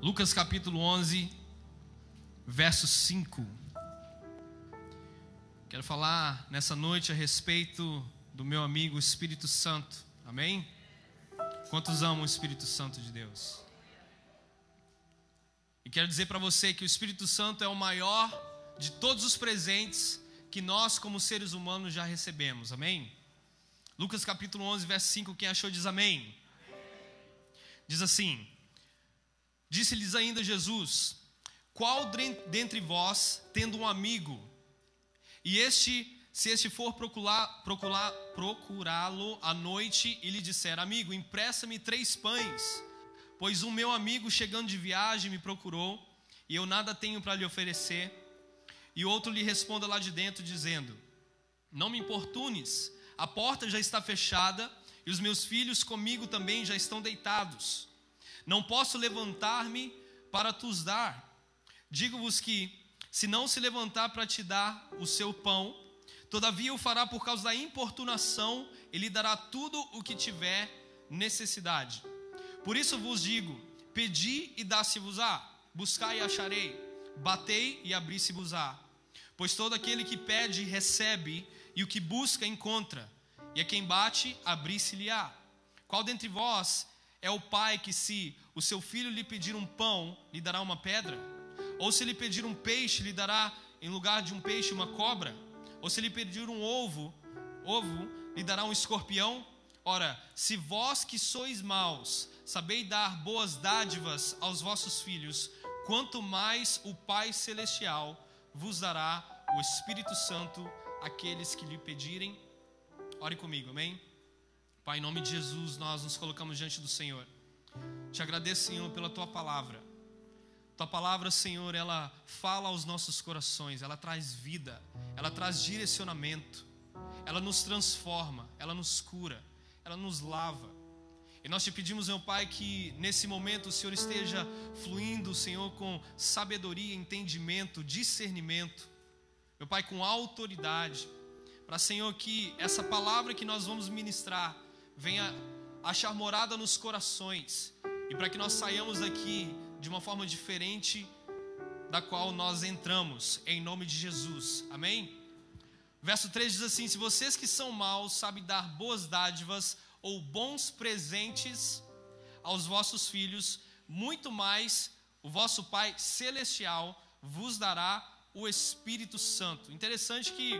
Lucas capítulo 11, verso 5. Quero falar nessa noite a respeito do meu amigo Espírito Santo. Amém? Quantos amam o Espírito Santo de Deus? E quero dizer para você que o Espírito Santo é o maior de todos os presentes que nós como seres humanos já recebemos. Amém? Lucas capítulo 11, verso 5, quem achou diz amém. Diz assim: disse-lhes ainda Jesus: qual dentre vós, tendo um amigo, e se este for procurá-lo à noite e lhe disser: amigo, empresta-me 3 pães, pois o meu amigo chegando de viagem me procurou, e eu nada tenho para lhe oferecer. E outro lhe responda lá de dentro, dizendo: não me importunes, a porta já está fechada, e os meus filhos comigo também já estão deitados. Não posso levantar-me para tus dar. Digo-vos que, se não se levantar para te dar o seu pão, todavia o fará por causa da importunação, e lhe dará tudo o que tiver necessidade. Por isso vos digo: pedi e dá-se-vos-á, buscai e acharei, batei e abri-se-vos-á. Pois todo aquele que pede recebe, e o que busca encontra, e a quem bate abri-se-lhe-á. Qual dentre vós é o pai que, se o seu filho lhe pedir um pão, lhe dará uma pedra? Ou se lhe pedir um peixe, lhe dará em lugar de um peixe uma cobra? Ou se lhe pedir um ovo, lhe dará um escorpião? Ora, se vós que sois maus, sabeis dar boas dádivas aos vossos filhos, quanto mais o Pai Celestial vos dará o Espírito Santo àqueles que lhe pedirem. Ore comigo, amém? Pai, em nome de Jesus, nós nos colocamos diante do Senhor. Te agradeço, Senhor, pela Tua palavra. Tua palavra, Senhor, ela fala aos nossos corações, ela traz vida, ela traz direcionamento, ela nos transforma, ela nos cura, ela nos lava. E nós te pedimos, meu Pai, que nesse momento o Senhor esteja fluindo, Senhor, com sabedoria, entendimento, discernimento, meu Pai, com autoridade, para, Senhor, que essa palavra que nós vamos ministrar venha achar morada nos corações, e para que nós saiamos daqui de uma forma diferente da qual nós entramos, em nome de Jesus, amém? Verso 3 diz assim: se vocês que são maus sabem dar boas dádivas ou bons presentes aos vossos filhos, muito mais o vosso Pai Celestial vos dará o Espírito Santo. Interessante que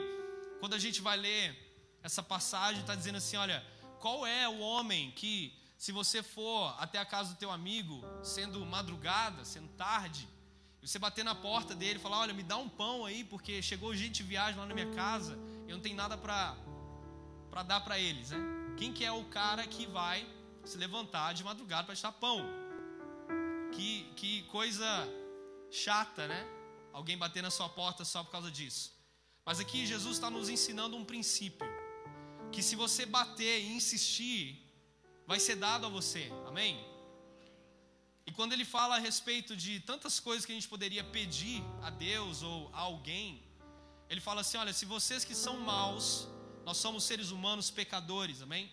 quando a gente vai ler essa passagem, está dizendo assim: olha, qual é o homem que, se você for até a casa do teu amigo, sendo madrugada, sendo tarde, e você bater na porta dele e falar: olha, me dá um pão aí, porque chegou gente de viagem lá na minha casa, eu não tenho nada para dar para eles, né? Quem que é o cara que vai se levantar de madrugada para te dar pão? Que coisa chata, né? Alguém bater na sua porta só por causa disso. Mas aqui Jesus está nos ensinando um princípio, que se você bater e insistir, vai ser dado a você, amém? E quando ele fala a respeito de tantas coisas que a gente poderia pedir a Deus ou a alguém, ele fala assim: olha, se vocês que são maus, nós somos seres humanos pecadores, amém?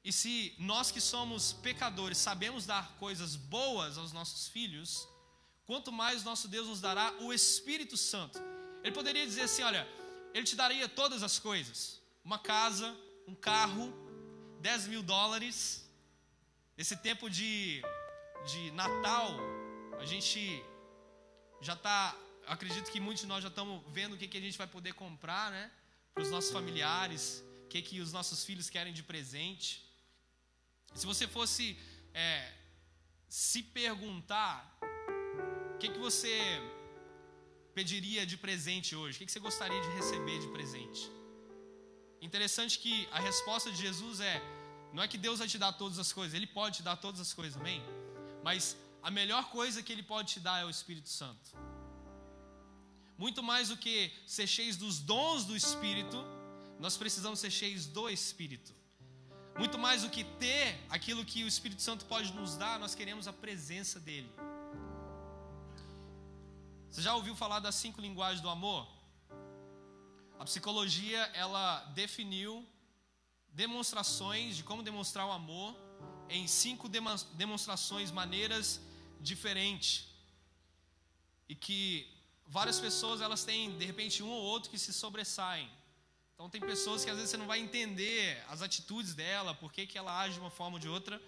E se nós que somos pecadores sabemos dar coisas boas aos nossos filhos, quanto mais nosso Deus nos dará o Espírito Santo. Ele poderia dizer assim: olha, Ele te daria todas as coisas, uma casa, um carro, $10.000. Nesse tempo de Natal, a gente já está, acredito que muitos de nós já estamos vendo o que a gente vai poder comprar, né, para os nossos familiares, o que os nossos filhos querem de presente. Se você fosse se perguntar o que você pediria de presente hoje, o que você gostaria de receber de presente? Interessante que a resposta de Jesus não é que Deus vai te dar todas as coisas, Ele pode te dar todas as coisas, amém? Mas a melhor coisa que Ele pode te dar é o Espírito Santo. Muito mais do que ser cheios dos dons do Espírito, nós precisamos ser cheios do Espírito. Muito mais do que ter aquilo que o Espírito Santo pode nos dar, nós queremos a presença dEle. Você já ouviu falar das 5 linguagens do amor? A psicologia, ela definiu demonstrações de como demonstrar o amor em 5 demonstrações, maneiras diferente. E que várias pessoas, elas têm, de repente, um ou outro que se sobressaem. Então tem pessoas que às vezes você não vai entender as atitudes dela, por que ela age de uma forma ou de outra.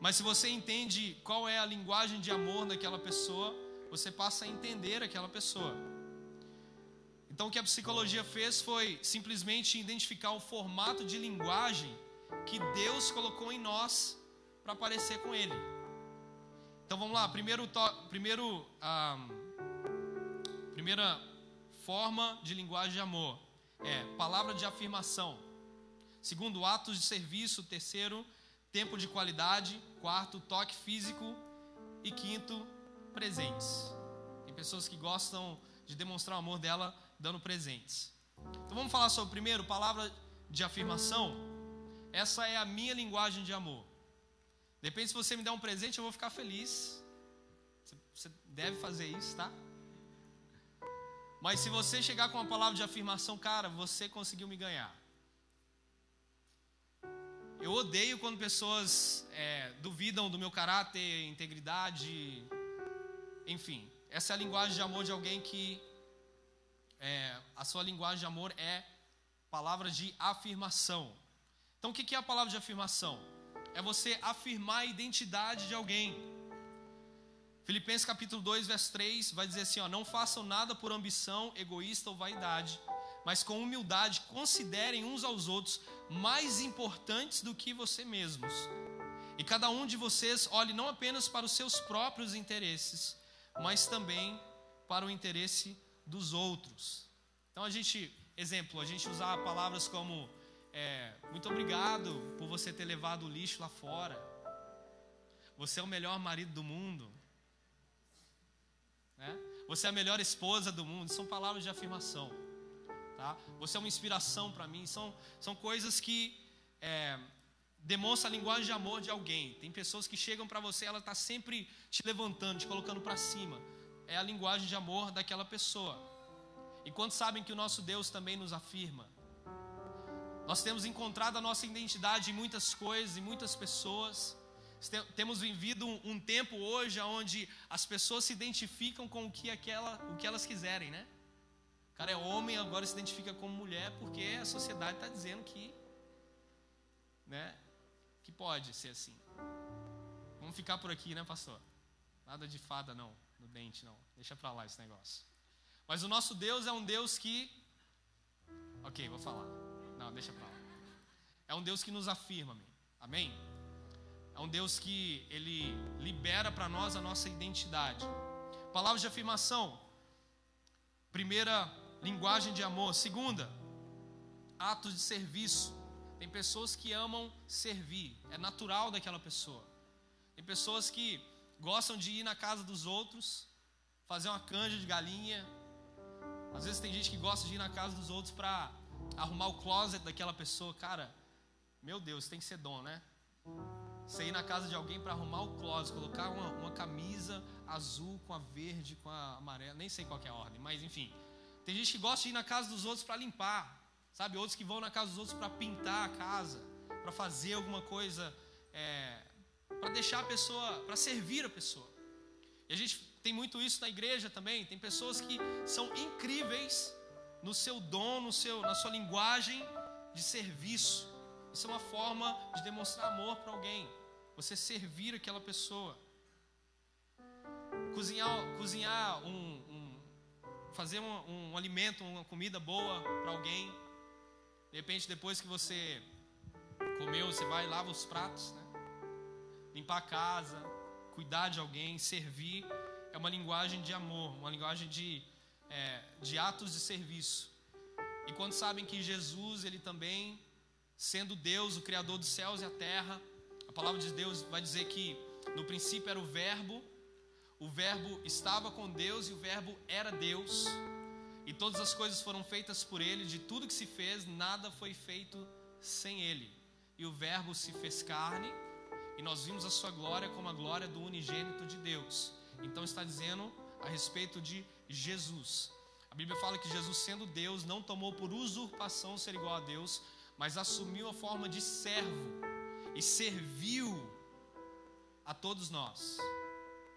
Mas se você entende qual é a linguagem de amor daquela pessoa, você passa a entender aquela pessoa. Então o que a psicologia fez foi simplesmente identificar o formato de linguagem que Deus colocou em nós para parecer com Ele. Então vamos lá, primeira forma de linguagem de amor é palavra de afirmação. Segundo, atos de serviço. Terceiro, tempo de qualidade. Quarto, toque físico. E quinto, presentes. Tem pessoas que gostam de demonstrar o amor dela dando presentes. Então vamos falar sobre o primeiro, palavra de afirmação. Essa é a minha linguagem de amor. De repente, se você me der um presente, eu vou ficar feliz. Você deve fazer isso, tá? Mas se você chegar com uma palavra de afirmação, cara, você conseguiu me ganhar. Eu odeio quando pessoas duvidam do meu caráter, integridade, enfim. Essa é a linguagem de amor de alguém que a sua linguagem de amor é palavras de afirmação. Então o que é a palavra de afirmação? É você afirmar a identidade de alguém. Filipenses capítulo 2, verso 3 vai dizer assim, não façam nada por ambição egoísta ou vaidade, mas com humildade considerem uns aos outros mais importantes do que você mesmos. E cada um de vocês olhe não apenas para os seus próprios interesses, mas também para o interesse dos outros. Então a gente usar palavras como muito obrigado por você ter levado o lixo lá fora. Você é o melhor marido do mundo. Você é a melhor esposa do mundo. São palavras de afirmação, tá? Você é uma inspiração para mim. São coisas que demonstram a linguagem de amor de alguém. Tem pessoas que chegam para você, ela está sempre te levantando, te colocando para cima. É a linguagem de amor daquela pessoa. E quantos sabem que o nosso Deus também nos afirma? Nós temos encontrado a nossa identidade em muitas coisas, em muitas pessoas. Temos vivido um tempo hoje onde as pessoas se identificam com o que elas quiserem, né? O cara é homem, agora se identifica como mulher, porque a sociedade está dizendo que pode ser assim. Vamos ficar por aqui, né, pastor? Nada de fada não, no dente não. Deixa pra lá esse negócio. Mas o nosso Deus é um Deus que... Ok, vou falar. Não, deixa pra lá. É um Deus que nos afirma, amém? É um Deus que Ele libera para nós a nossa identidade. Palavras de afirmação. Primeira, linguagem de amor. Segunda, atos de serviço. Tem pessoas que amam servir. É natural daquela pessoa. Tem pessoas que gostam de ir na casa dos outros, fazer uma canja de galinha. Às vezes tem gente que gosta de ir na casa dos outros para arrumar o closet daquela pessoa. Cara, meu Deus, tem que ser dom, né? Você ir na casa de alguém para arrumar o closet, colocar uma camisa azul com a verde, com a amarela, nem sei qual que é a ordem, mas enfim. Tem gente que gosta de ir na casa dos outros para limpar, sabe? Outros que vão na casa dos outros para pintar a casa, para fazer alguma coisa, para deixar a pessoa, para servir a pessoa. E a gente tem muito isso na igreja também. Tem pessoas que são incríveis no seu dom, na sua linguagem de serviço. Isso é uma forma de demonstrar amor para alguém. Você servir aquela pessoa. Cozinhar fazer um alimento, uma comida boa para alguém. De repente, depois que você comeu, você vai e lava os pratos, né? Limpar a casa, cuidar de alguém, servir. É uma linguagem de amor, uma linguagem de atos de serviço. E quando sabem que Jesus, Ele também, sendo Deus, o Criador dos céus e a terra, a palavra de Deus vai dizer que no princípio era o Verbo estava com Deus e o Verbo era Deus, e todas as coisas foram feitas por Ele. De tudo que se fez, nada foi feito sem Ele. E o Verbo se fez carne, e nós vimos a sua glória como a glória do unigênito de Deus. Então está dizendo a respeito de Jesus. A Bíblia fala que Jesus, sendo Deus, não tomou por usurpação ser igual a Deus, mas assumiu a forma de servo e serviu a todos nós.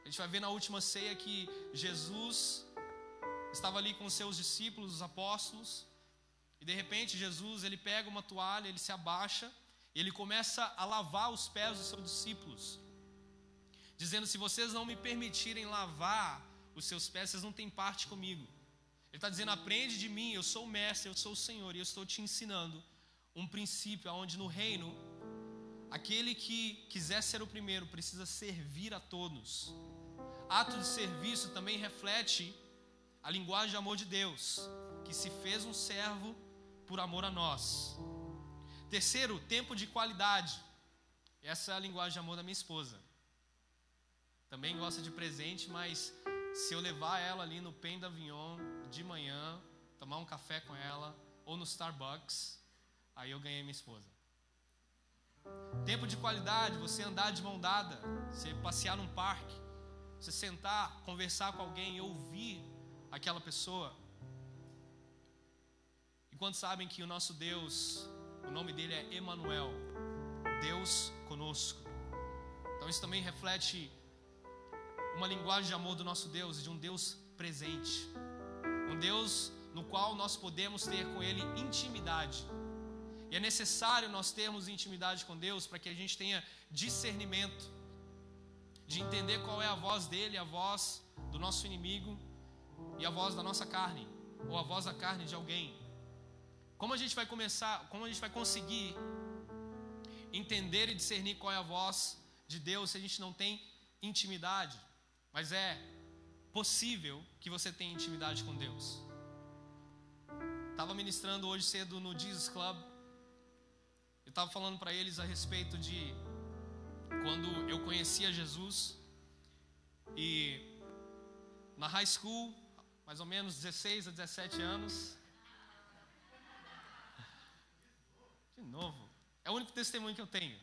A gente vai ver na última ceia que Jesus estava ali com os seus discípulos, os apóstolos, e de repente Jesus, ele pega uma toalha, ele se abaixa, e ele começa a lavar os pés dos seus discípulos, dizendo: se vocês não me permitirem lavar os seus pés, vocês não têm parte comigo. Ele está dizendo: aprende de mim, eu sou o mestre, eu sou o Senhor, e eu estou te ensinando um princípio onde no reino, aquele que quiser ser o primeiro precisa servir a todos. Ato de serviço também reflete a linguagem de amor de Deus, que se fez um servo por amor a nós. Terceiro, tempo de qualidade. Essa é a linguagem de amor da minha esposa. Também gosta de presente, mas se eu levar ela ali no Pain d'Avignon de manhã, tomar um café com ela, ou no Starbucks, aí eu ganhei minha esposa. Tempo de qualidade, você andar de mão dada, você passear num parque, você sentar, conversar com alguém e ouvir aquela pessoa. E quantos sabem que o nosso Deus, o nome dele é Emanuel, Deus conosco. Então isso também reflete uma linguagem de amor do nosso Deus, de um Deus presente, um Deus no qual nós podemos ter com Ele intimidade. E é necessário nós termos intimidade com Deus para que a gente tenha discernimento de entender qual é a voz dele, a voz do nosso inimigo e a voz da nossa carne, ou a voz da carne de alguém. Como a gente vai conseguir entender e discernir qual é a voz de Deus se a gente não tem intimidade? Mas é possível que você tenha intimidade com Deus. Estava ministrando hoje cedo no Jesus Club. Eu estava falando para eles a respeito de quando eu conhecia Jesus. E na high school, mais ou menos 16 a 17 anos. De novo, é o único testemunho que eu tenho.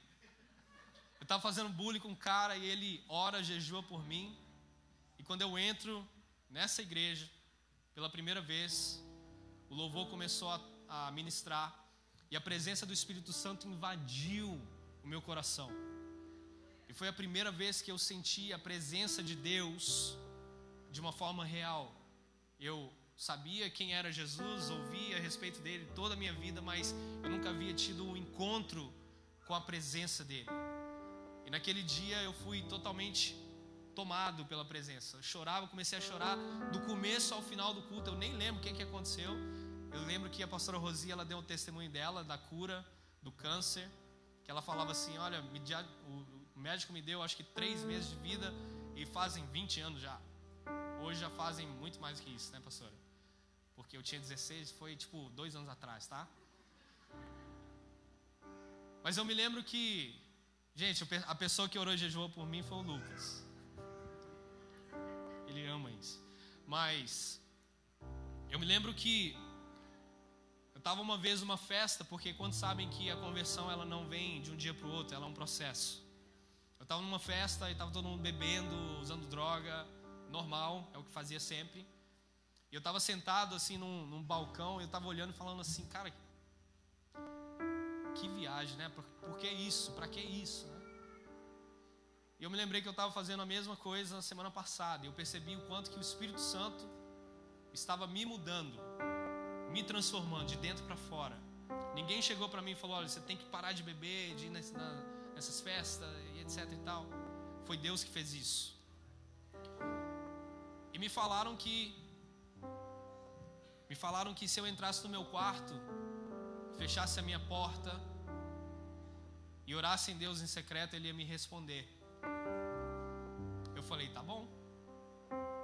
Eu estava fazendo bullying com um cara e ele ora, jejua por mim. E quando eu entro nessa igreja, pela primeira vez, o louvor começou a ministrar. E a presença do Espírito Santo invadiu o meu coração. E foi a primeira vez que eu senti a presença de Deus de uma forma real. Eu sabia quem era Jesus, ouvia a respeito dele toda a minha vida, mas eu nunca havia tido um encontro com a presença dele. E naquele dia eu fui totalmente tomado pela presença. Eu chorava, comecei a chorar do começo ao final do culto. Eu nem lembro o que aconteceu. Eu lembro que a pastora Rosi, ela deu um testemunho dela, da cura do câncer, que ela falava assim: olha, o médico me deu acho que 3 meses de vida e fazem 20 anos já. Hoje já fazem muito mais do que isso, né, pastora? Porque eu tinha 16, foi tipo 2 anos atrás, tá? Mas eu me lembro que, gente, a pessoa que orou e jejuou por mim foi o Lucas. Ele ama isso. Mas eu me lembro que eu estava uma vez numa festa, porque quando sabem que a conversão ela não vem de um dia para o outro, ela é um processo. Eu estava numa festa e estava todo mundo bebendo, usando droga, normal, é o que fazia sempre. E eu estava sentado assim num balcão, e eu estava olhando e falando assim: cara, que viagem, né? Por que isso? Para que isso, né? E eu me lembrei que eu estava fazendo a mesma coisa na semana passada. E eu percebi o quanto que o Espírito Santo estava me mudando, me transformando de dentro para fora. Ninguém chegou para mim e falou: olha, você tem que parar de beber, de ir nessas festas e etc e tal. Foi Deus que fez isso. E me falaram que se eu entrasse no meu quarto, fechasse a minha porta e orasse em Deus em secreto, Ele ia me responder. Eu falei: tá bom.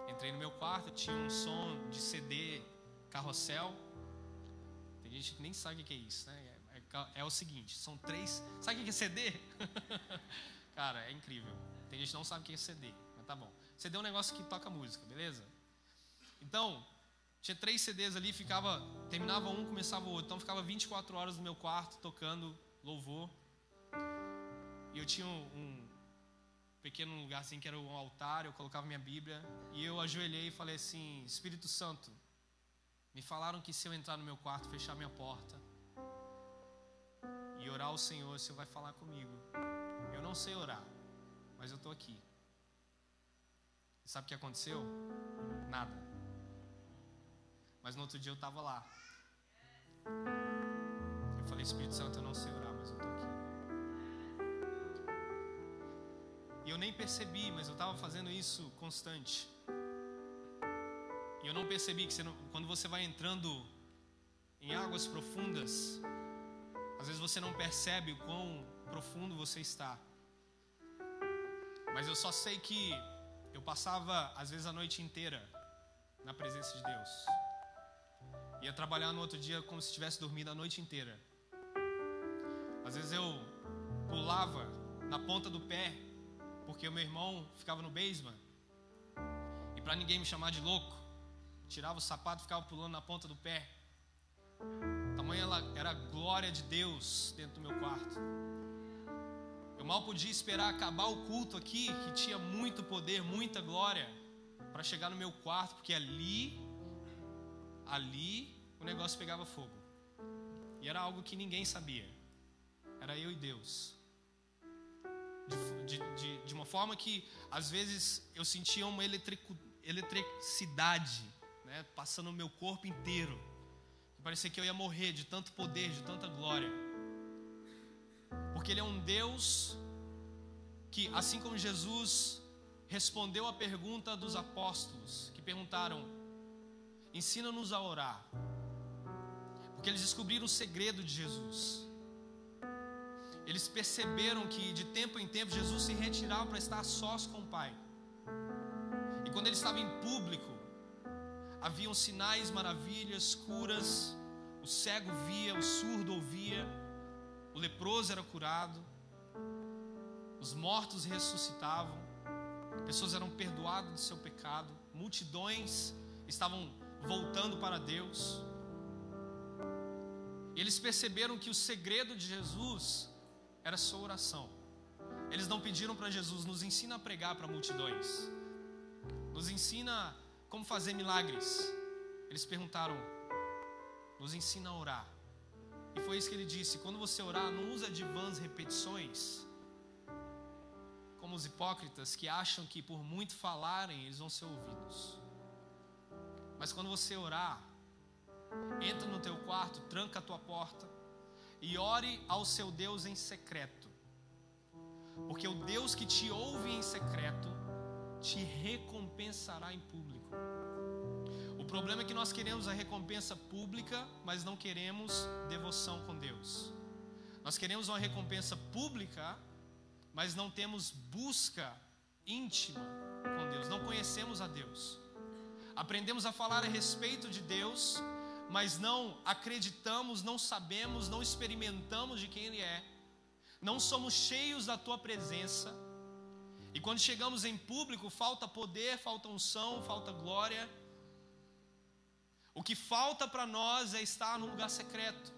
Entrei no meu quarto, tinha um som de CD Carrossel. Tem gente que nem sabe o que é isso, né? É o seguinte, são 3... Sabe o que é CD? Cara, é incrível. Tem gente que não sabe o que é CD, mas tá bom. CD é um negócio que toca música, beleza? Então, tinha 3 CDs ali, terminava um, começava o outro. Então ficava 24 horas no meu quarto tocando louvor. E eu tinha um pequeno lugar assim que era um altar, eu colocava minha Bíblia. E eu ajoelhei e falei assim: Espírito Santo, me falaram que se eu entrar no meu quarto, fechar minha porta e orar ao Senhor, o Senhor vai falar comigo. Eu não sei orar, mas eu estou aqui. Sabe o que aconteceu? Nada. Mas no outro dia eu estava lá. Eu falei, Espírito Santo, eu não sei orar, mas eu estou aqui. E eu nem percebi, mas eu estava fazendo isso constante. E eu não percebi que quando você vai entrando em águas profundas, às vezes você não percebe o quão profundo você está. Mas eu só sei que eu passava, às vezes, a noite inteira na presença de Deus. Ia trabalhar no outro dia como se tivesse dormido a noite inteira. Às vezes eu pulava na ponta do pé, porque o meu irmão ficava no basement. E para ninguém me chamar de louco, tirava o sapato e ficava pulando na ponta do pé. Tamanha era a glória de Deus dentro do meu quarto. Eu mal podia esperar acabar o culto aqui, que tinha muito poder, muita glória, para chegar no meu quarto, porque ali o negócio pegava fogo. E era algo que ninguém sabia. Era eu e Deus. De uma forma que às vezes eu sentia uma eletricidade, né, passando no meu corpo inteiro. Parecia que eu ia morrer de tanto poder, de tanta glória. Porque Ele é um Deus que, assim como Jesus respondeu a pergunta dos apóstolos, que perguntaram, ensina-nos a orar. Porque eles descobriram o segredo de Jesus. Eles perceberam que de tempo em tempo Jesus se retirava para estar a sós com o Pai. E quando Ele estava em público, haviam sinais, maravilhas, curas. O cego via, o surdo ouvia, o leproso era curado, os mortos ressuscitavam, pessoas eram perdoadas do seu pecado, multidões estavam voltando para Deus. E eles perceberam que o segredo de Jesus era a sua oração. Eles não pediram para Jesus, nos ensina a pregar para multidões, nos ensina como fazer milagres. Eles perguntaram, nos ensina a orar. E foi isso que Ele disse, quando você orar, não usa de vãs repetições, como os hipócritas que acham que por muito falarem eles vão ser ouvidos. Mas quando você orar, entra no teu quarto, tranca a tua porta e ore ao seu Deus em secreto, porque o Deus que te ouve em secreto te recompensará em público. O problema é que nós queremos a recompensa pública, mas não queremos devoção com Deus. Nós queremos uma recompensa pública, mas não temos busca íntima com Deus. Não conhecemos a Deus. Aprendemos a falar a respeito de Deus, mas não acreditamos, não sabemos, não experimentamos de quem Ele é. Não somos cheios da Tua presença. E quando chegamos em público, falta poder, falta unção, falta glória. O que falta para nós é estar no lugar secreto.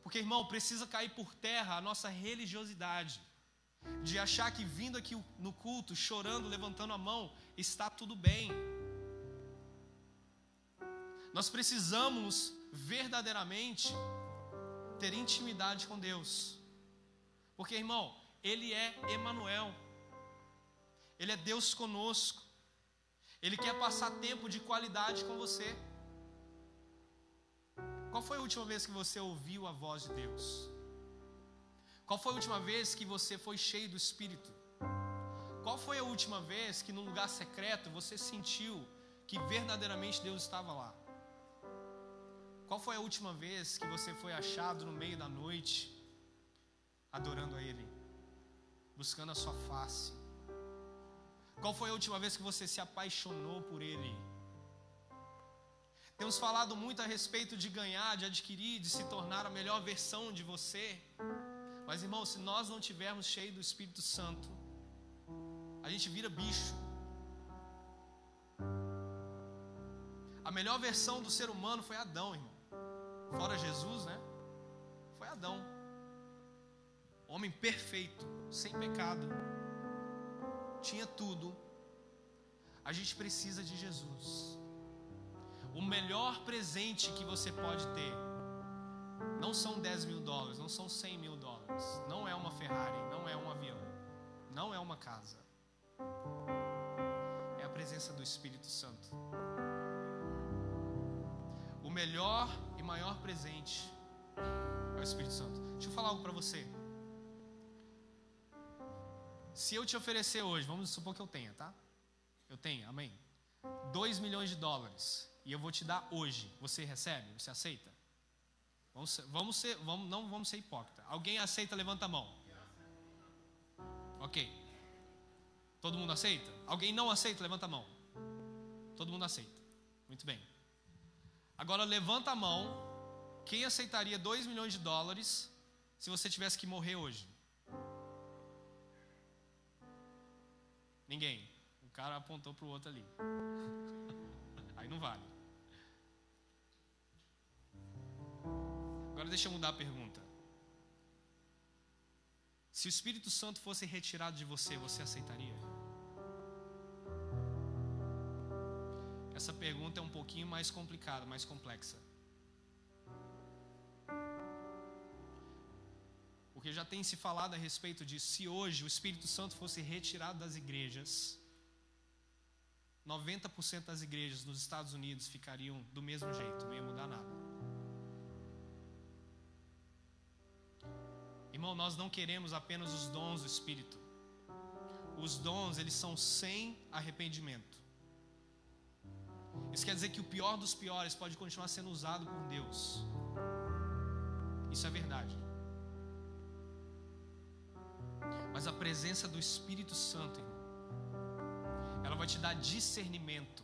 Porque, irmão, precisa cair por terra a nossa religiosidade, de achar que vindo aqui no culto, chorando, levantando a mão, está tudo bem. Nós precisamos verdadeiramente ter intimidade com Deus. Porque, irmão, Ele é Emanuel. Ele é Deus conosco. Ele quer passar tempo de qualidade com você. Qual foi a última vez que você ouviu a voz de Deus? Qual foi a última vez que você foi cheio do Espírito? Qual foi a última vez que num lugar secreto você sentiu que verdadeiramente Deus estava lá? Qual foi a última vez que você foi achado no meio da noite adorando a Ele, buscando a sua face? Qual foi a última vez que você se apaixonou por Ele? Temos falado muito a respeito de ganhar, de adquirir, de se tornar a melhor versão de você. Mas, irmão, se nós não tivermos cheio do Espírito Santo, a gente vira bicho. A melhor versão do ser humano foi Adão, irmão. Fora Jesus, né? Foi Adão. Homem perfeito, sem pecado. Tinha tudo. A gente precisa de Jesus. O melhor presente que você pode ter não são 10 mil dólares, não são 100 mil dólares, não é uma Ferrari, não é um avião, não é uma casa. É a presença presença do Espírito Santo. O melhor e maior presente é o Espírito Santo. Deixa eu falar algo para você. Se eu te oferecer hoje, vamos supor que eu tenha, tá? Eu tenho, amém? 2 milhões de dólares. E eu vou te dar hoje. Você recebe? Você aceita? Não vamos ser hipócritas. Alguém aceita? Levanta a mão. Ok. Todo mundo aceita? Alguém não aceita? Levanta a mão. Todo mundo aceita. Muito bem. Agora levanta a mão. Quem aceitaria 2 milhões de dólares se você tivesse que morrer hoje? Ninguém. O cara apontou para o outro ali. Aí não vale. Agora deixa eu mudar a pergunta. Se o Espírito Santo fosse retirado de você, você aceitaria? Essa pergunta é um pouquinho mais complicada, mais complexa. Porque já tem se falado a respeito disso. Se hoje o Espírito Santo fosse retirado das igrejas, 90% das igrejas nos Estados Unidos ficariam do mesmo jeito, não ia mudar nada. Irmão, nós não queremos apenas os dons do Espírito. Os dons, eles são sem arrependimento. Isso quer dizer que o pior dos piores pode continuar sendo usado por Deus. Isso é verdade. Mas a presença do Espírito Santo, irmão, ela vai te dar discernimento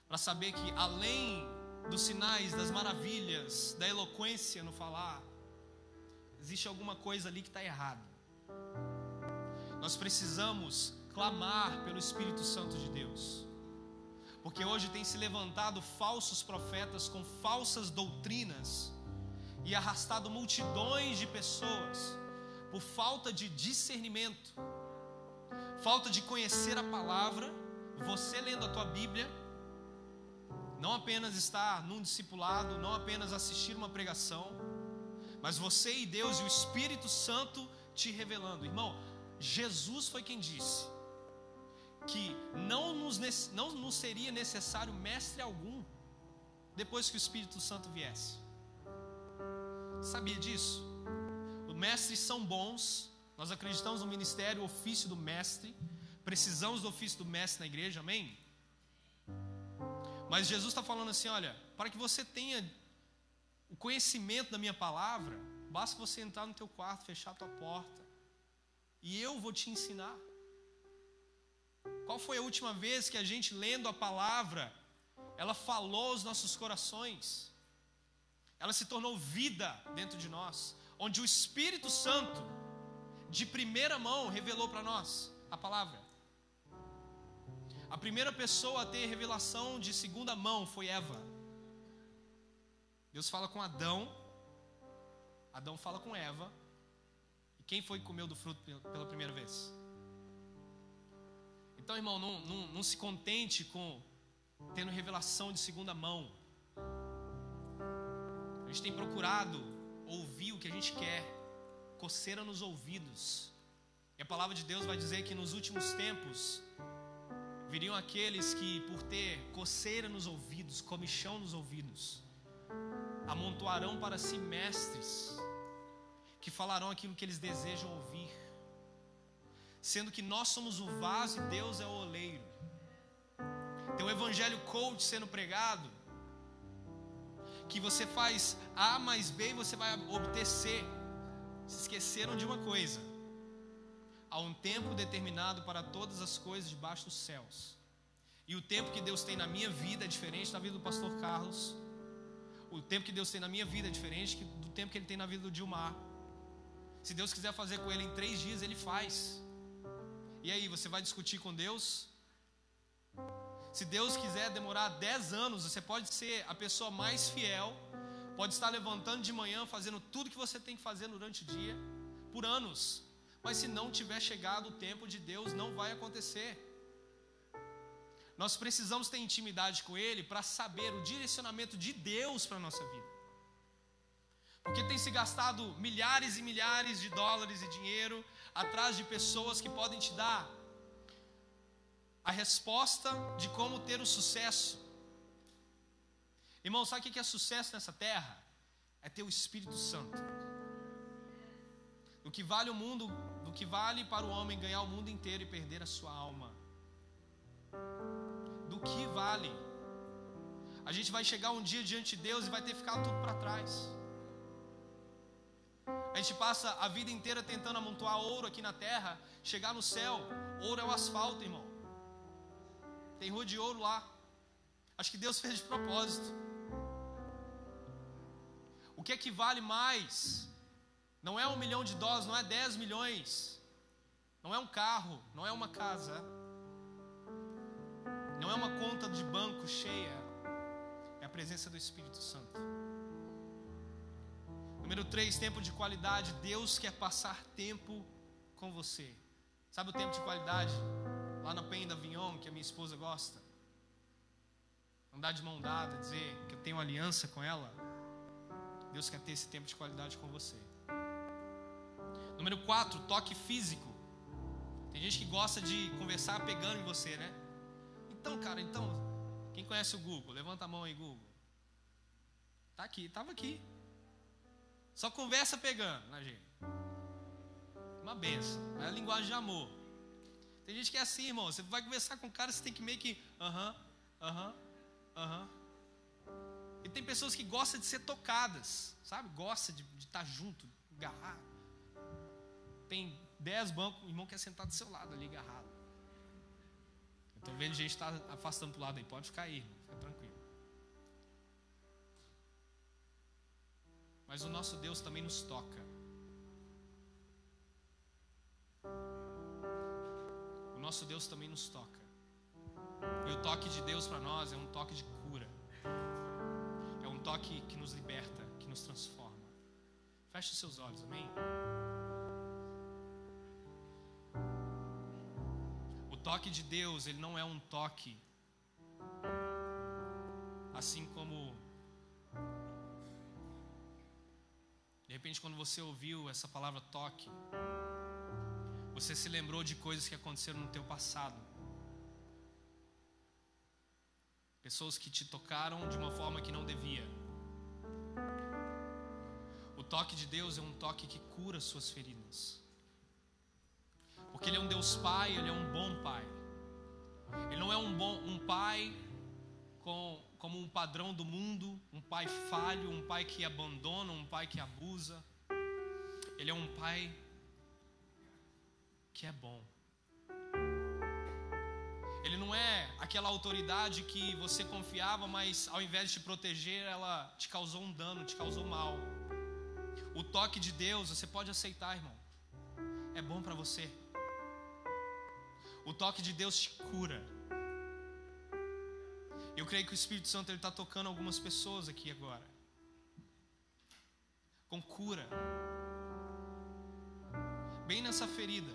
para saber que além dos sinais, das maravilhas, da eloquência no falar, existe alguma coisa ali que está errada. Nós precisamos clamar pelo Espírito Santo de Deus, porque hoje tem se levantado falsos profetas com falsas doutrinas e arrastado multidões de pessoas por falta de discernimento, falta de conhecer a palavra. Você lendo a tua Bíblia, não apenas estar num discipulado, não apenas assistir uma pregação, mas você e Deus e o Espírito Santo te revelando. Irmão, Jesus foi quem disse que não nos seria necessário mestre algum depois que o Espírito Santo viesse. Sabia disso? Os mestres são bons. Nós acreditamos no ministério, o ofício do mestre. Precisamos do ofício do mestre na igreja, amém? Mas Jesus está falando assim, olha, para que você tenha o conhecimento da minha palavra, basta você entrar no teu quarto, fechar a tua porta, e eu vou te ensinar. Qual foi a última vez que a gente, lendo a palavra, ela falou aos nossos corações? Ela se tornou vida dentro de nós, onde o Espírito Santo, de primeira mão, revelou para nós a palavra. A primeira pessoa a ter revelação de segunda mão foi Eva. Deus fala com Adão, Adão fala com Eva, e quem foi que comeu do fruto pela primeira vez? Então, irmão, não se contente com tendo revelação de segunda mão. A gente tem procurado ouvir o que a gente quer, coceira nos ouvidos. E a palavra de Deus vai dizer que nos últimos tempos viriam aqueles que, por ter coceira nos ouvidos, comichão nos ouvidos, amontoarão para si mestres que falarão aquilo que eles desejam ouvir, sendo que nós somos o vaso e Deus é o oleiro. Tem um evangelho coach sendo pregado, que você faz A mais B e você vai obter C. Se esqueceram de uma coisa: há um tempo determinado para todas as coisas debaixo dos céus. E o tempo que Deus tem na minha vida é diferente da vida do pastor Carlos. O tempo que Deus tem na minha vida é diferente do tempo que Ele tem na vida do Dilmar. Se Deus quiser fazer com ele em 3 dias, Ele faz. E aí, você vai discutir com Deus? Se Deus quiser demorar 10 anos, você pode ser a pessoa mais fiel, pode estar levantando de manhã, fazendo tudo que você tem que fazer durante o dia, por anos. Mas se não tiver chegado o tempo de Deus, não vai acontecer. Nós precisamos ter intimidade com Ele para saber o direcionamento de Deus para a nossa vida. Porque tem se gastado milhares e milhares de dólares e dinheiro atrás de pessoas que podem te dar a resposta de como ter o sucesso. Irmão, sabe o que é sucesso nessa terra? É ter o Espírito Santo. Do que vale o mundo, do que vale para o homem ganhar o mundo inteiro e perder a sua alma. Do que vale? A gente vai chegar um dia diante de Deus e vai ter que ficar tudo para trás. A gente passa a vida inteira tentando amontoar ouro aqui na terra. Chegar no céu, ouro é o asfalto, irmão. Tem rua de ouro lá. Acho que Deus fez de propósito. O que é que vale mais? Não é $1 milhão, não é 10 milhões. Não é um carro, não é uma casa. Não é uma conta de banco cheia. É a presença do Espírito Santo. Número 3, tempo de qualidade. Deus quer passar tempo com você. Sabe o tempo de qualidade? Lá na Penha da Avignon, que a minha esposa gosta. Andar de mão dada, dizer que eu tenho aliança com ela. Deus quer ter esse tempo de qualidade com você. Número 4, toque físico. Tem gente que gosta de conversar pegando em você, né? Então, cara, quem conhece o Google? Levanta a mão aí, Google. Tá aqui, estava aqui. Só conversa pegando, né, gente? Uma benção. É a linguagem de amor. Tem gente que é assim, irmão. Você vai conversar com o cara, você tem que meio que E tem pessoas que gostam de ser tocadas, sabe? Gosta de estar junto, agarrar. Tem 10 bancos, o irmão quer sentar do seu lado ali, agarrado. Eu estou vendo gente estar afastando para o lado aí. Pode ficar aí, irmão. Fica tranquilo. Mas o nosso Deus também nos toca. O nosso Deus também nos toca. E o toque de Deus para nós é um toque de cura. É um toque que nos liberta, que nos transforma. Feche os seus olhos, amém? O toque de Deus, ele não é um toque assim como de repente quando você ouviu essa palavra toque, você se lembrou de coisas que aconteceram no teu passado. Pessoas que te tocaram de uma forma que não devia. O toque de Deus é um toque que cura suas feridas. Porque Ele é um Deus Pai, Ele é um bom Pai. Ele não é um Pai como um padrão do mundo, um Pai falho, um Pai que abandona, um Pai que abusa. Ele é um Pai que é bom. Ele não é aquela autoridade que você confiava, mas ao invés de te proteger, ela te causou um dano, te causou mal. O toque de Deus, você pode aceitar, irmão. É bom para você. O toque de Deus te cura. Eu creio que o Espírito Santo está tocando algumas pessoas aqui agora. Com cura. Bem nessa ferida.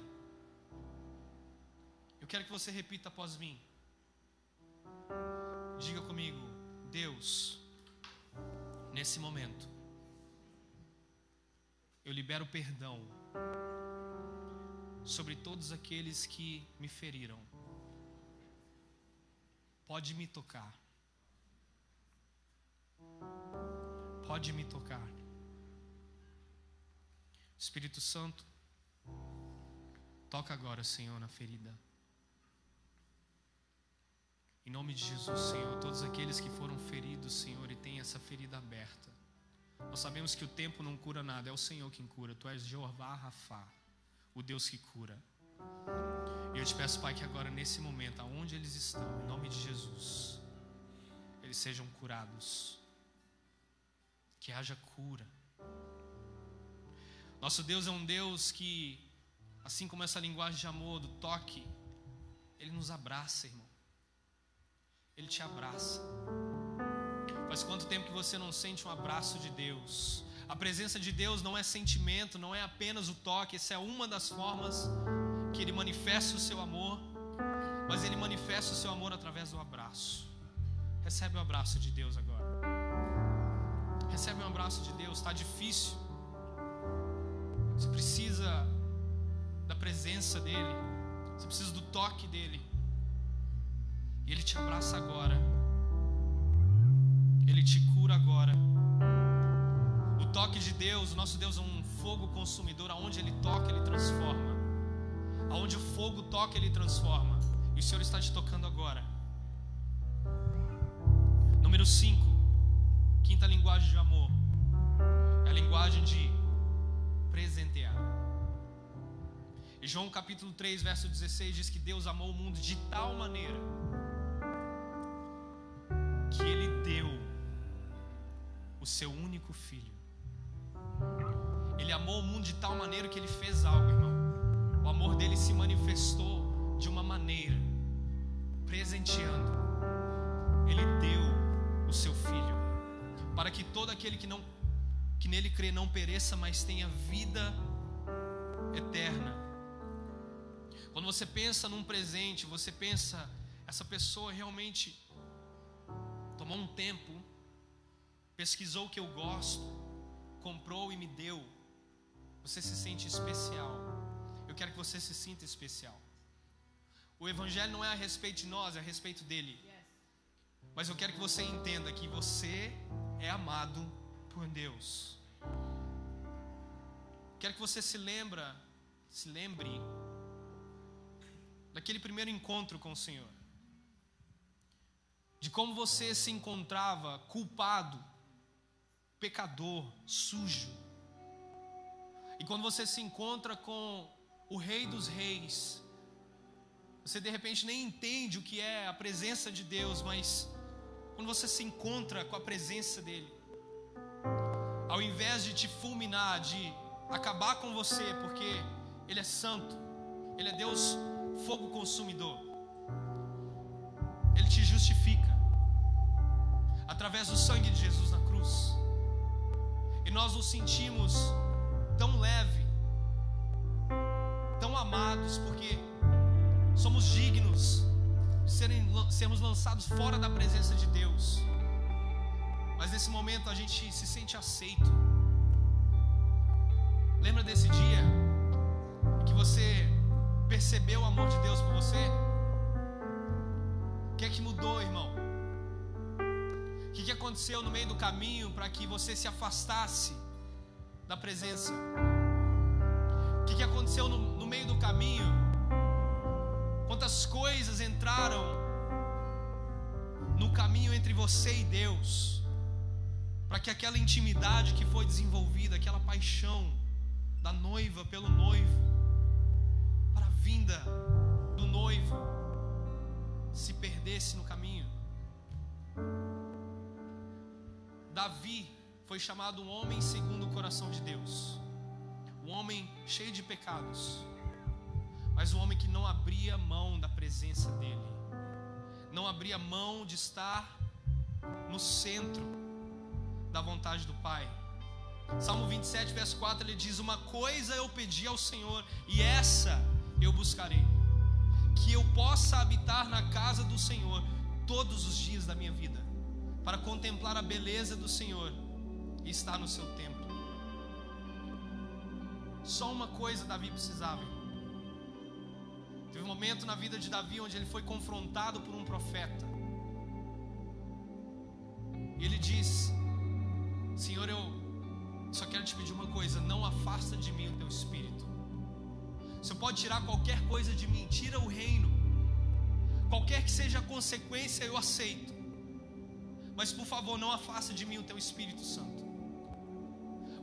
Eu quero que você repita após mim. Diga comigo: Deus, nesse momento, eu libero perdão sobre todos aqueles que me feriram. Pode me tocar. Pode me tocar. Espírito Santo, toca agora, Senhor, na ferida. Em nome de Jesus, Senhor, todos aqueles que foram feridos, Senhor, e têm essa ferida aberta. Nós sabemos que o tempo não cura nada, é o Senhor quem cura. Tu és Jeová Rafá, o Deus que cura. E eu te peço, Pai, que agora nesse momento, aonde eles estão, em nome de Jesus, eles sejam curados. Que haja cura. Nosso Deus é um Deus que, assim como essa linguagem de amor, do toque, Ele nos abraça, irmão. Ele te abraça. Faz quanto tempo que você não sente um abraço de Deus? A presença de Deus não é sentimento, não é apenas o toque. Essa é uma das formas que Ele manifesta o seu amor, mas Ele manifesta o seu amor através do abraço. Recebe o abraço de Deus agora. Recebe um abraço de Deus. Está difícil. Você precisa da presença dEle. Você precisa do toque dEle. E Ele te abraça agora. Ele te cura agora. O toque de Deus, o nosso Deus é um fogo consumidor. Aonde Ele toca, Ele transforma. Aonde o fogo toca, Ele transforma. E o Senhor está te tocando agora. Número 5. Quinta linguagem de amor. É a linguagem de presentear. E João capítulo 3, verso 16 diz que Deus amou o mundo de tal maneira que Ele deu o seu único filho. Ele amou o mundo de tal maneira que Ele fez algo, irmão. O amor dele se manifestou de uma maneira, presenteando. Ele deu o seu filho, para que todo aquele que nele crê não pereça, mas tenha vida eterna. Quando você pensa num presente, você pensa, essa pessoa realmente tomou um tempo, pesquisou o que eu gosto, comprou e me deu. Você se sente especial. Eu quero que você se sinta especial. O evangelho não é a respeito de nós, é a respeito dele. Mas eu quero que você entenda que você é amado por Deus. Quero que você se lembre daquele primeiro encontro com o Senhor, de como você se encontrava culpado, pecador, sujo. E quando você se encontra com o Rei dos Reis, você de repente nem entende o que é a presença de Deus, mas quando você se encontra com a presença dele, ao invés de te fulminar, de acabar com você, porque Ele é santo, Ele é Deus fogo consumidor, Ele te justifica através do sangue de Jesus na cruz. E nós nos sentimos tão leve, tão amados, porque somos dignos de sermos lançados fora da presença de Deus. Mas nesse momento a gente se sente aceito. Lembra desse dia em que você percebeu o amor de Deus por você? O que é que mudou, irmão? O que aconteceu no meio do caminho para que você se afastasse da presença? O que aconteceu no meio do caminho? Quantas coisas entraram no caminho entre você e Deus, para que aquela intimidade que foi desenvolvida, aquela paixão da noiva pelo noivo, para a vinda do noivo, se perdesse no caminho. Davi foi chamado um homem segundo o coração de Deus, um homem cheio de pecados, mas um homem que não abria mão da presença dele, não abria mão de estar no centro da vontade do Pai. Salmo 27, verso 4, ele diz: uma coisa eu pedi ao Senhor, e essa eu buscarei, que eu possa habitar na casa do Senhor todos os dias da minha vida, para contemplar a beleza do Senhor e estar no seu templo. Só uma coisa Davi precisava. Teve um momento na vida de Davi onde ele foi confrontado por um profeta, e ele diz: Senhor, eu só quero te pedir uma coisa, não afasta de mim o teu espírito. Você pode tirar qualquer coisa de mim, tira o reino, qualquer que seja a consequência eu aceito, mas por favor não afasta de mim o teu Espírito Santo.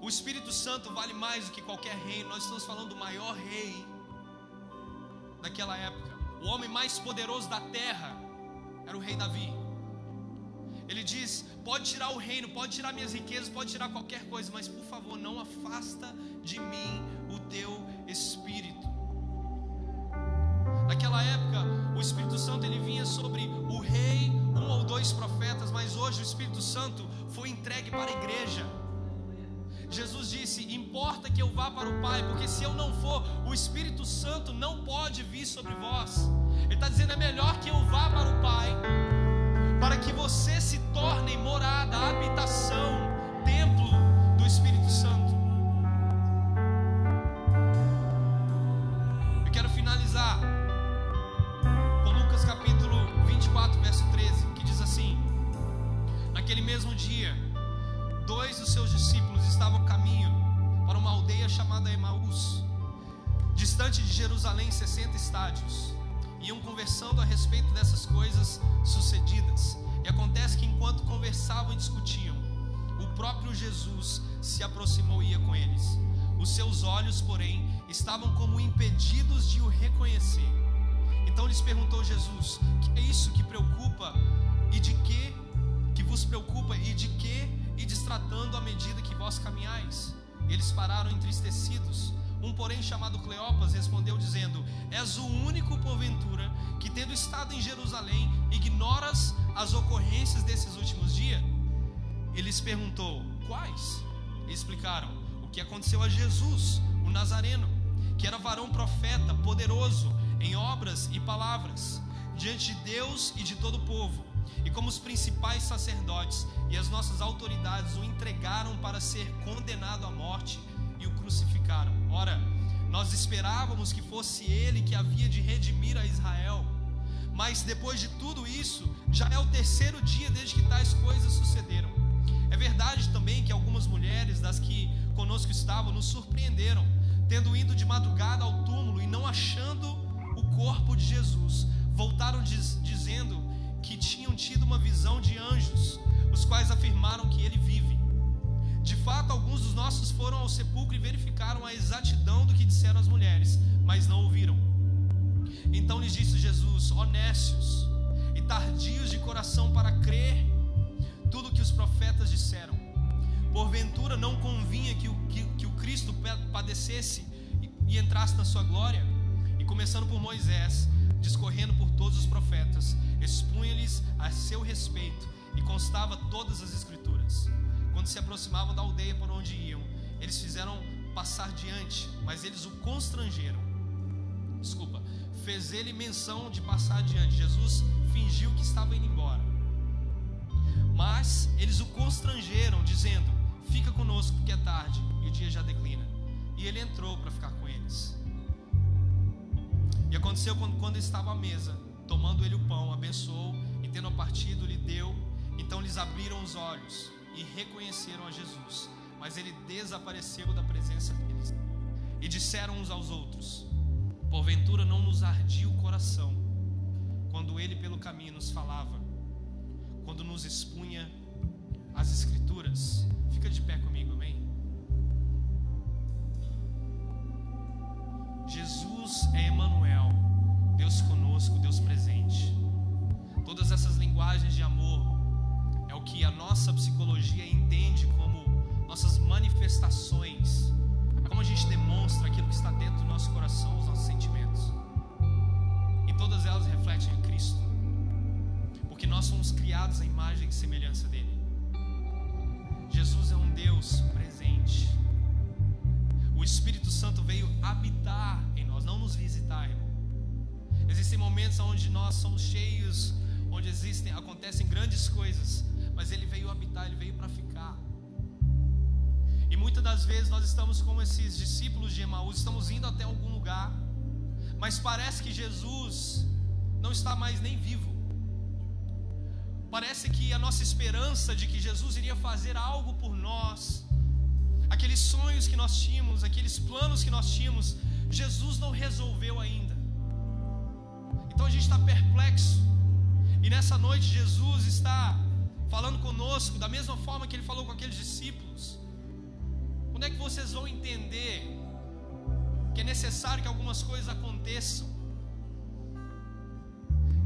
O Espírito Santo vale mais do que qualquer reino. Nós estamos falando do maior rei daquela época, o homem mais poderoso da terra era o rei Davi. Ele diz: pode tirar o reino, pode tirar minhas riquezas, pode tirar qualquer coisa, mas por favor não afasta de mim o teu Espírito. Naquela época o Espírito Santo ele vinha sobre o rei, um ou dois profetas, mas hoje o Espírito Santo foi entregue para a igreja. Jesus disse: importa que eu vá para o Pai, porque se eu não for, o Espírito Santo não pode vir sobre vós. Ele está dizendo: é melhor que eu vá para o Pai, para que você se torne morada, habitação, templo do Espírito Santo. Eu quero finalizar com Lucas capítulo 24, diante de Jerusalém 60 estádios. Iam conversando a respeito dessas coisas sucedidas. E acontece que enquanto conversavam e discutiam, o próprio Jesus se aproximou e ia com eles. Os seus olhos, porém, estavam como impedidos de o reconhecer. Então lhes perguntou Jesus: que é isso que preocupa e de que vos preocupa e de que ides tratando à medida que vós caminhais? Eles pararam entristecidos. Um, porém, chamado Cleopas, respondeu dizendo: és o único, porventura, que tendo estado em Jerusalém, ignoras as ocorrências desses últimos dias? Ele lhes perguntou: quais? E explicaram o que aconteceu a Jesus, o Nazareno, que era varão profeta, poderoso em obras e palavras, diante de Deus e de todo o povo. E como os principais sacerdotes e as nossas autoridades o entregaram para ser condenado à morte e o crucificaram. Ora, nós esperávamos que fosse ele que havia de redimir a Israel. Mas depois de tudo isso, já é o terceiro dia desde que tais coisas sucederam. É verdade também que algumas mulheres das que conosco estavam nos surpreenderam, tendo ido de madrugada ao túmulo e não achando o corpo de Jesus, voltaram dizendo que tinham tido uma visão de anjos, os quais afirmaram que ele vive. De fato, alguns dos nossos foram ao sepulcro e verificaram a exatidão do que disseram as mulheres, mas não ouviram. Então lhes disse Jesus: ó nécios e tardios de coração para crer tudo o que os profetas disseram. Porventura não convinha que o Cristo padecesse e entrasse na sua glória? E começando por Moisés, discorrendo por todos os profetas, expunha-lhes a seu respeito e constava todas as escrituras. Quando se aproximavam da aldeia por onde iam, eles fizeram passar diante, mas eles o constrangeram. Fez ele menção de passar adiante. Jesus fingiu que estava indo embora, mas eles o constrangeram, dizendo: fica conosco porque é tarde e o dia já declina. E ele entrou para ficar com eles. E aconteceu quando estava à mesa, tomando ele o pão, abençoou e tendo partido, lhe deu. Então lhes abriram os olhos e reconheceram a Jesus, mas ele desapareceu da presença deles. E disseram uns aos outros: porventura não nos ardia o coração quando ele pelo caminho nos falava, quando nos expunha as escrituras? Fica de pé comigo, amém? Jesus é Emanuel, Deus conosco, Deus presente. Todas essas linguagens de amor é o que a nossa psicologia entende como nossas manifestações, como a gente demonstra aquilo que está dentro do nosso coração, os nossos sentimentos. E todas elas refletem em Cristo, porque nós somos criados à imagem e semelhança dele. Jesus é um Deus presente. O Espírito Santo veio habitar em nós, não nos visitar, irmão. Existem momentos onde nós somos cheios, onde acontecem grandes coisas, mas ele veio habitar, ele veio para ficar. E muitas das vezes nós estamos como esses discípulos de Emaús, estamos indo até algum lugar, mas parece que Jesus não está mais nem vivo. Parece que a nossa esperança de que Jesus iria fazer algo por nós, aqueles sonhos que nós tínhamos, aqueles planos que nós tínhamos, Jesus não resolveu ainda. Então a gente está perplexo. E nessa noite Jesus está falando conosco da mesma forma que ele falou com aqueles discípulos. Quando é que vocês vão entender que é necessário que algumas coisas aconteçam?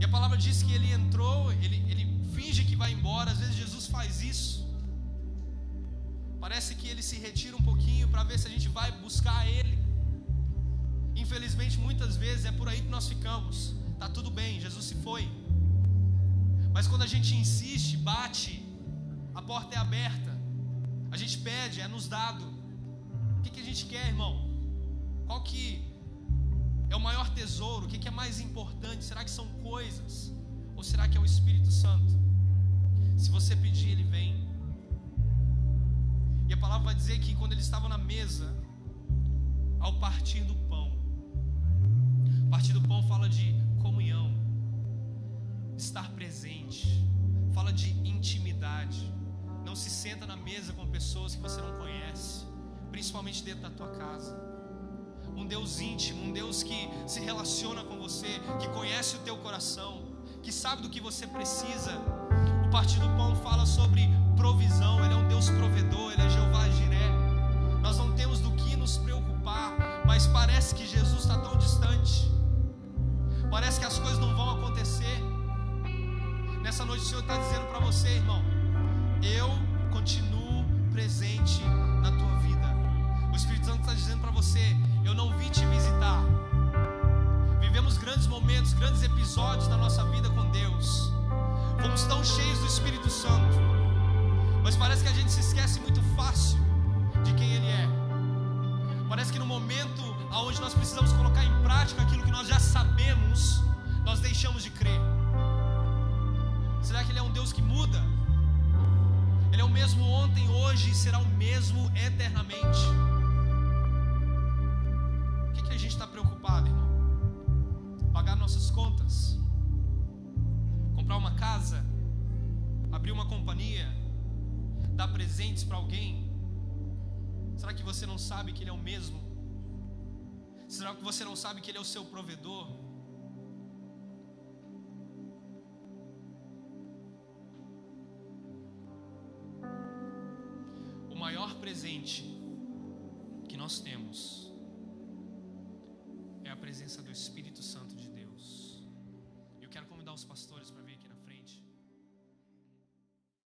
E a palavra diz que ele entrou, ele finge que vai embora. Às vezes Jesus faz isso. Parece que ele se retira um pouquinho para ver se a gente vai buscar ele. Infelizmente muitas vezes é por aí que nós ficamos. Tá tudo bem, Jesus se foi. Mas quando a gente insiste, bate, a porta é aberta, a gente pede, é nos dado. O que a gente quer, irmão? Qual que é o maior tesouro? O que é mais importante? Será que são coisas? Ou será que é o Espírito Santo? Se você pedir, ele vem. E a palavra vai dizer que quando eles estavam na mesa, ao partir do pão, partir do pão fala de comunhão, estar presente, fala de intimidade. Não se senta na mesa com pessoas que você não conhece, principalmente dentro da tua casa. um Deus íntimo, um Deus que se relaciona com você, que conhece o teu coração, que sabe do que você precisa. O Partir do Pão fala sobre provisão. Ele é um Deus provedor, Ele é Jeová Jiré. Nós não temos do que nos preocupar, mas parece que Jesus está tão distante, parece que as coisas não vão acontecer. Nessa noite o Senhor está dizendo para você, irmão: eu continuo presente na tua vida. O Espírito Santo está dizendo para você: eu não vim te visitar. Vivemos grandes momentos, grandes episódios na nossa vida com Deus. Fomos tão cheios do Espírito Santo, mas parece que a gente se esquece muito fácil de quem Ele é. Parece que no momento onde nós precisamos colocar em prática aquilo que nós já sabemos, nós deixamos de crer. Será que Ele é um Deus que muda? Ele é o mesmo ontem, hoje e será o mesmo eternamente. O que a gente está preocupado, irmão? Pagar nossas contas? Comprar uma casa? Abrir uma companhia? Dar presentes para alguém? Será que você não sabe que Ele é o mesmo? Será que você não sabe que Ele é o seu provedor? O maior presente que nós temos é a presença do Espírito Santo de Deus. Eu quero convidar os pastores para vir.